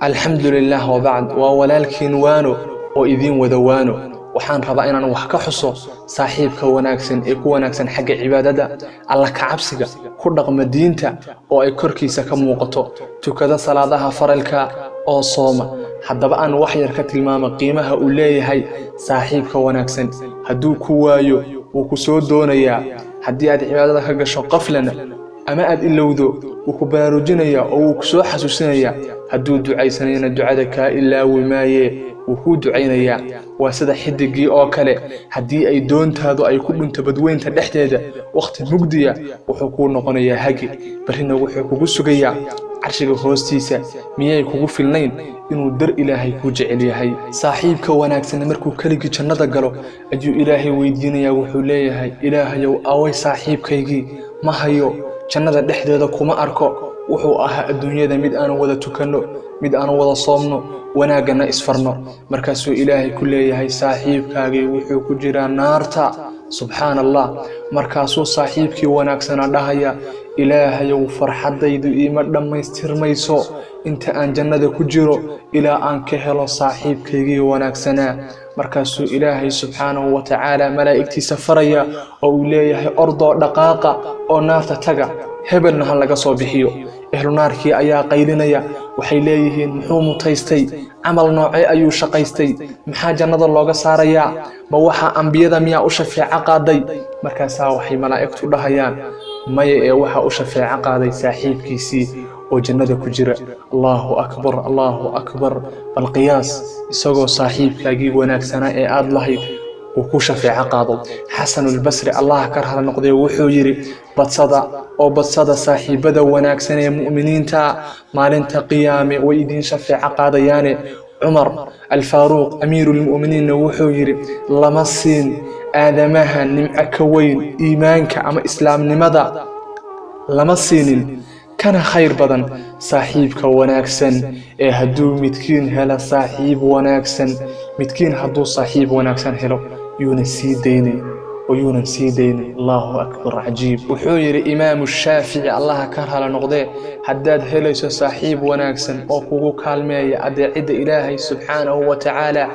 الحمد لله وبعد وولالكين وانو وإذين ودوانو waxaan rabaa inaan wax ka xuso saaxiibka wanaagsan ee ku wanaagsan xagga cibaadada alla ka cabsiga ku dhaqma diinta oo ay korkiisa ka muuqato tukada salaadaha faralka oo sooma haddaba aan wax yar ka tilmaamo qiimaha uu leeyahay saaxiibka wanaagsan hadduu ku waayo wuu ku soo doonayaa haddii aad cibaadada ka gasho qaflana ama aad ilowdo wuu ku baraarujinayaa oo wuu ku soo xasuusinayaa hadduu ducaysanayna ducada ka ilaawi maaye wuxuu ducaynayaa waa sida xidigii oo kale haddii ay doontaadu ay ku dhunto badweynta dhexdeeda waqti mugdiya wuxuu ku noqonayaa hagi barina wuxuu kugu sugayaa carshiga hoostiisa miyay kugu filnayn inuu dar ilaahay ku jecel yahay saaxiibka wanaagsan markuu kaligii jannada galo ayuu ilaahay weydiinayaa wuxuu leeyahay ilaahayow away saaxiibkaygii ma hayo jannada dhexdeeda kuma arko wuxuu ahaa adduunyada mid aan wada tukano mid aan wada soomno wanaagana isfarno markaasuu ilaahay ku leeyahay saaxiibkaagii wuxuu ku jiraa naarta subxaanallah markaasuu saaxiibkii wanaagsana dhahaya ilaahayow farxadaydu iima dhammaystirmayso inta aan jannada ku jiro ilaa aan ka helo saaxiibkaygii wanaagsanaa markaasuu ilaahay subxaanahu wa tacaala malaa'igtiisa faraya oo uu leeyahay ordoo dhaqaaqa oo naarta taga hebelna ha laga soo bixiyo ehlu naarkii ayaa qaylinaya waxay leeyihiin muxuu mutaystay camal noocee ayuu shaqaystay maxaa jannada looga saarayaa ma waxa ambiyada miyaa u shafeeco qaaday markaasaa waxay malaa'igtu dhahayaan maya ee waxa u shafeeco qaaday saaxiibkiisii oo jannada ku jira allahu akbar bal qiyaas isagoo saaxiibkaagii wanaagsanaa ee aad lahayd وكو شفيع قاضو حسن البصري الله كره نقضي وحو يري بتصدا صاحبدا وناكسن مؤمنين تا مالين قيامه ويدين شفيع قاضيانه عمر الفاروق امير المؤمنين وحو يري لمسين ادمها نمعك وين ايمانك اما اسلام نمدا لمسين كان خير بدن صاحبك وناكسن هدو متكين هلا صاحب وناكسن متكين هدو صاحب وناكسن هلو يونسي ديني الله أكبر عجيب وحوير إمام الشافعي الله كره لنقضي حداد هليس صاحب وناكسن وقوقو كالمي أدعيد إلهي سبحانه وتعالى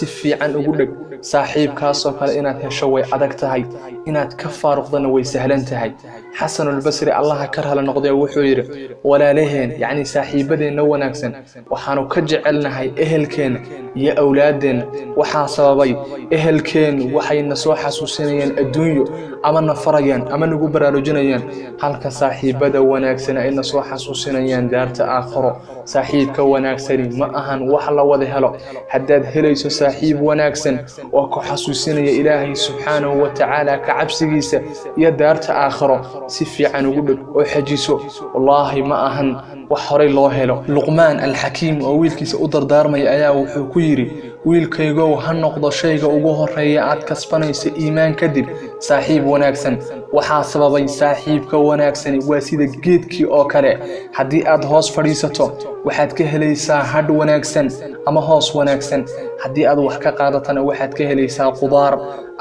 سفي عن أقولك صاحب كاسو قال إنات هشوي عدكتهي إنات كفار قضنا ويسهلنتهي حسن البصري الله كره لنقضي وحوير ولا لهن يعني صاحبين نو وناكسن وحانو كجعلنا هاي إهلكين يا أولادين وحاسبي إهلكين وحين نسو حسوسينيان الدنيا أما نفريان أما نقول براروجينيان هلك صاحبدا وناكسن إن نسو حسوسينيان دارت آخره صاحبك وناكسن ما أهان وحلا وذي هلا حداد هليس صاحب وناكسن وكو حسوسيني إلهي سبحانه وتعالى كعبسيسة يا دارت آخره سفي عن قبل وحجيسو والله ما أهان وحري الله هلا لقمان الحكيم وويلكيس أدر دارمي أيا وحكويري wiilkaygo han noqdo shayga ugu horeeya aad kasbanayso iimaan kadib saaxiib wanaagsan waxa sababay saaxiibka wanaagsan waa sida geedkii oo kale hadii aad hoos fadhiisato waxaad ka helaysaa hadh wanaagsan ama hoos wanaagsan hadii aad wax ka qaadatana waxaad ka helaysaa qudaar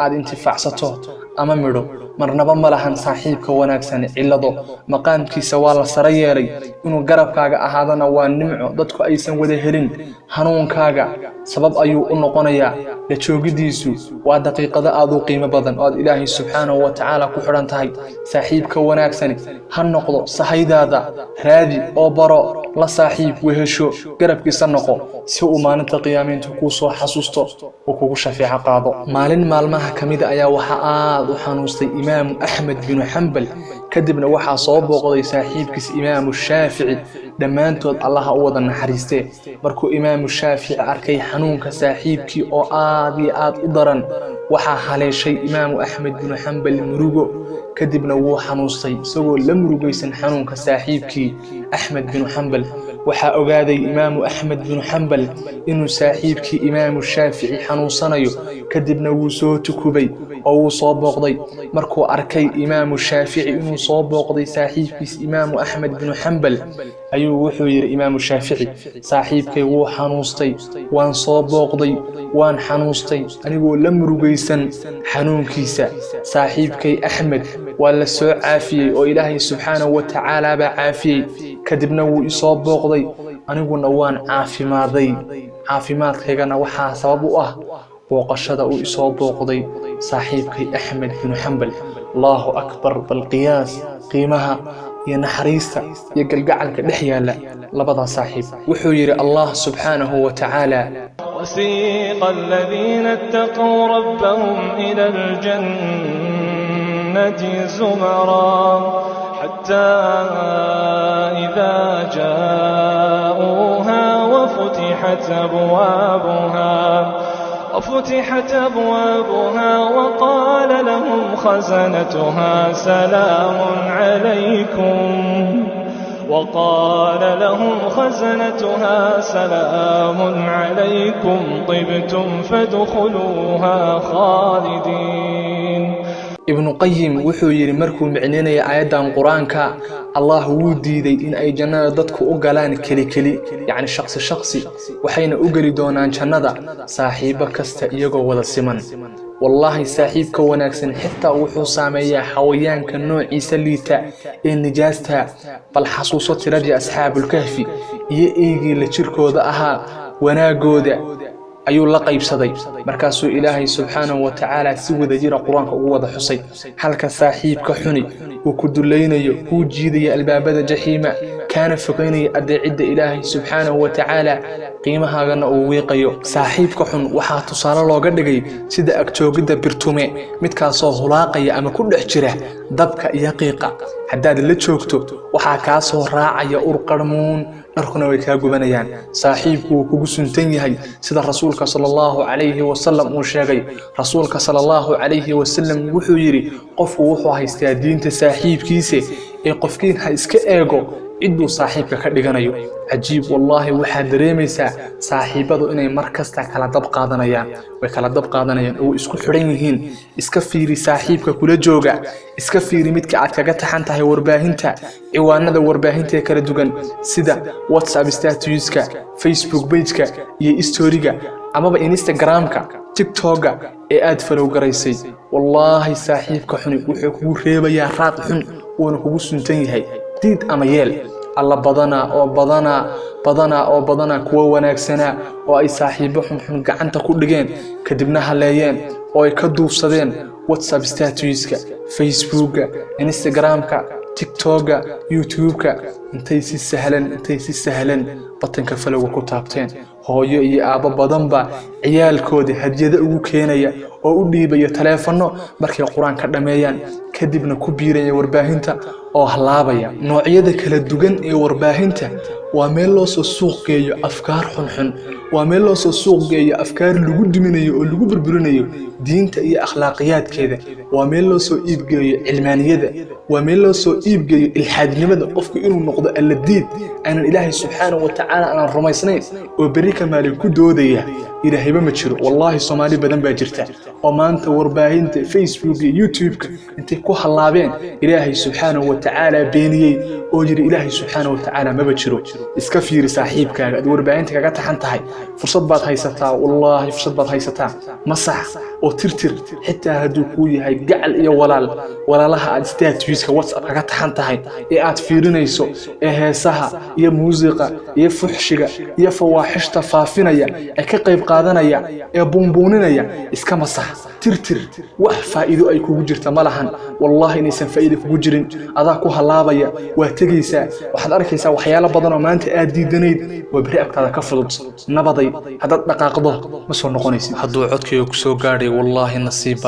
aad intifaacsato ama midho marnaba malahan saaxiibka wanaagsan cilado maqaamkiisa waa la sare yeelay inuu garabkaaga ahaadana waa nimco dadku aysan wada helin hanuunkaaga sabab ayuu u noqonayaa la joogidiisu waa daqiiqada aad u qiimo badan oo ilaahay subxaanahu wa tacaala ku xiran tahay saaxiibka wanaagsan ha noqdo sahaydaada raadi oo baro la saaxiib wehesho garabkiisa noqo si uu maalinta qiyaamaynta ku soo xasuusto oo kugu shafeeco qaado maalin maalmaha kamida ayaa waxa aad u xanuustay imaam Ahmed bin Hanbal kadibna waxa soo booqday saaxiibkiis imaam Shaafici dhammaantood Allah u wada naxariistay markuu imaam Shaafici arkay xanuunka saaxiibkii oo aad iyo aad u daran waxa haleeshay imaam Ahmed bin Hanbal murugo kadibna wuu xanuustay isagoo la murugaysan xanuunka saaxiibkii Ahmed bin Hanbal waxa ogaaday imaam Ahmed bin Hanbal inuu saaxiibkii imaam Shaafici xanuunsanayo kadibna wuu soo tukubay oo wuu soo booqday markuu arkay imaam Shaafici inuu soo booqday saaxiibkiis imaam Ahmed bin Hanbal ayuu wuxuu yiri imaam Shaafici saaxiibkay wuu xanuustay waan soo booqday waan xanuustay anigoo la murugaysan xanuunkiisa saaxiibkay Ahmed waa la soo caafiyay oo Ilaahay subxaanahu wa ta'aala ba caafiyay kadibna wuu isoo booqday aniguna waan caafimaaday caafimaadkaygana waxaa sabab u ah booqashada uu isoo booqday saaxiibkay Axmed bin Hanbal Allahu akbar bal qiyaas qiimaha iyo naxariista iyo galgacalka dhex yaala labada saaxiib wuxuu yiri Allah subhanahu wa ta'ala وسيق الذين اتقوا ربهم إلى الجنة زمرا حتى إذا جاءوها وفتحت أبوابها وقال لهم خزنتها سلام عليكم طبتم فادخلوها خالدين. ابن قيم wuxuu yiri markuu micneynaya aayadan quraanka Allah wuu diiday in ay jannada dadku u galaan kali yaani shakhsi waxayna u gali doonaan jannada saaxiibo kasta iyagoo wada siman wallahi saaxiibka wanaagsan xitaa wuxuu saameeyaa xawayaanka noociisa liita ee nijaasta bal xasuuso tiradii asxaabul kahfi iyo eegii la jirkooda ahaa wanaagooda ayuu la qaybsaday markaasuu Ilaahay subhanahu wa ta'ala si wada jira quraanka ugu wada xusay halka saaxiibka xuni uu ku dulaynayo uu jiidayo albaabada jahiima kana fogeynaya adeecida Ilaahay subhanahu wa ta'ala qiimahaagana uu weeqayo saaxiibka xun waxa tusaale looga dhigay sida agjoogida birtume midkaasoo hulaaqaya ama ku dhex jira dabka iyo qiiqa haddaad la joogto waxa ka soo raacaya ur qarmuun dharkuna way ka gubanayaan saaxiibku kugu suntan yahay sida rasuulka sallallahu alayhi wa sallam uu sheegay rasuulka sallallahu alayhi wa sallam wuxuu yiri qofku wuxuu haystaa diinta saaxiibkiisa ee qofkiin ha iska eego ciduu saaxiibka ka dhiganayo ajiib wallahi waxa dareemaysaa saaxiibadu inay markasta kala dab qaadanayaan oo isku xiran yihiin iska fiiri saaxiibka kula jooga iska fiiri midka aad kaga taxan tahay warbaahinta ciwaanada warbaahinta kala duwan sida WhatsApp statuska Facebook page-ka iyo story-ga amaba Instagram-ka TikTok-ga ee aad follow garaysay wallahi saaxiibka xun wuxuu kugu reebayaa raad xun oo kugu suntan yahay diid ama yeel alla badana kuwa wanaagsana oo ay saaxiibo xun gacanta ku dhigeen kadibna haleeyeen oo ay ka duufsadeen WhatsApp statuska Facebook-ga Instagram-ka TikTok-ga YouTube-ka intay si sahlan batanka falowga ku taabteen hooyo iyo aabo badanba ciyaalkooda hadiyada ugu keenaya oo u dhiibaya taleefano markay quraanka dhameeyaan kadibna ku biiraya warbaahinta oo halaabaya noocyada kala duwan ee warbaahinta waa meel loo soo suuq geeyo afkaar xun waa meel loo soo suuq geeyo afkaar lagu duminayo oo lagu burburinayo diinta iyo akhlaaqiyadkeeda waa meel loo soo iibgeeyo cilmaaniyada waa meel loo soo iibgeeyo ilhaadnimada qofku inuu noqdo alladiid aan Ilaahay subhanahu wa ta'ala aan rumaysnayn oo bari kamaal ku doodaya ilaahayba ma jiro wallahi Soomaali badan baa jirta oo maanta warbaahinta Facebook iyo YouTube-ka intay ku halaabeen Ilaahay subhanahu wa ta'ala beeniyay oo yiri Ilaahay subhanahu wa ta'ala ma jiro iska fiiri saaxiibkaaga aad warbaahinta kaga taxan tahay fursad baad haysataa wallahi fursad baad haysataa masax oo tirtir xitaa haduu ku yahay gacal iyo walaalaha aad statuska WhatsApp kaga taxan tahay ee aad fiirinayso ee heesaha iyo muusiqa iyo fuxshiga iyo fawaaxishta faafinaya ay ka qayb qaadanaya ee buunbuuninaya iska masax tirtir wax faa'iido ay kugu jirta malahan wallahi inaysan faa'iido kugu jirin adaa ku halaabaya waa tagaysaa waxaad arkaysaa waxyaalo badan oo maanta aad diidanayd waa bari agtaada ka fudud nabaday hadad dhaqaaqdo ma soo noqonaysid hadduu codkayga ku soo gaadhay wallahi nasiib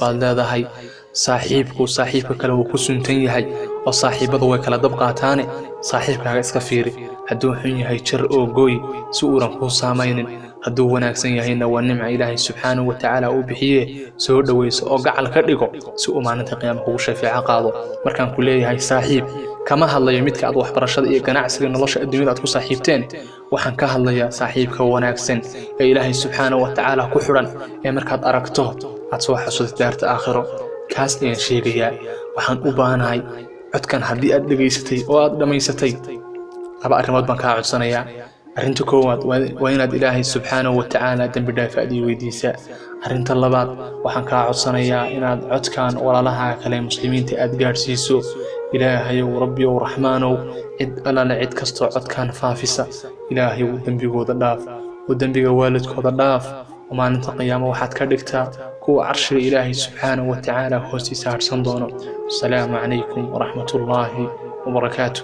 baad leedahay saaxiibka kale uu ku suntan yahay oo saaxiibadu way kala dab qaataane saaxiibkaaga iska fiiri hadduu xun yahay jar oo gooy si uuran ku saamaynin hadduu wanaagsan yahayna waa nimca Ilaahay subhanahu wa ta'ala uu bixiye soo dhaweyso oo gacal ka dhigo si uu maalinta qiyaamada ugu shafaaco qaado markaan ku leeyahay saaxiib kama hadlayo midka aad waxbarashada iyo ganacsiga nolosha adduunyada aad ku saaxiibteen waxaan ka hadlayaa saaxiibka wanaagsan ee Ilaahay subhanahu wa ta'ala ku xiran ee markaad aragto aad soo xasuusto daarta aakhiro kaas ee sheegaya waxaan u baahanahay codkan haddii aad dhageysatay oo aad dhamaysatay laba arrimood baan ka codsanayaa arinta koowaad waa inaad Ilaahay subhanahu wa ta'ala dambi dhaaf aad weydiisaa arinta labaad waxaan ka codsanayaa inaad codkan walaalaha kale muslimiinta aad gaarsiiso إلهي وربي ورحمانه عد ألا لعد كستو عد كان فافسة إلهي ودنبي قود الداف ودنبي والد قود الداف وما ننتقي يا موحد كردكتا كو عرش الإلهي سبحانه وتعالى هو سيسار صندونا. السلام عليكم ورحمة الله وبركاته.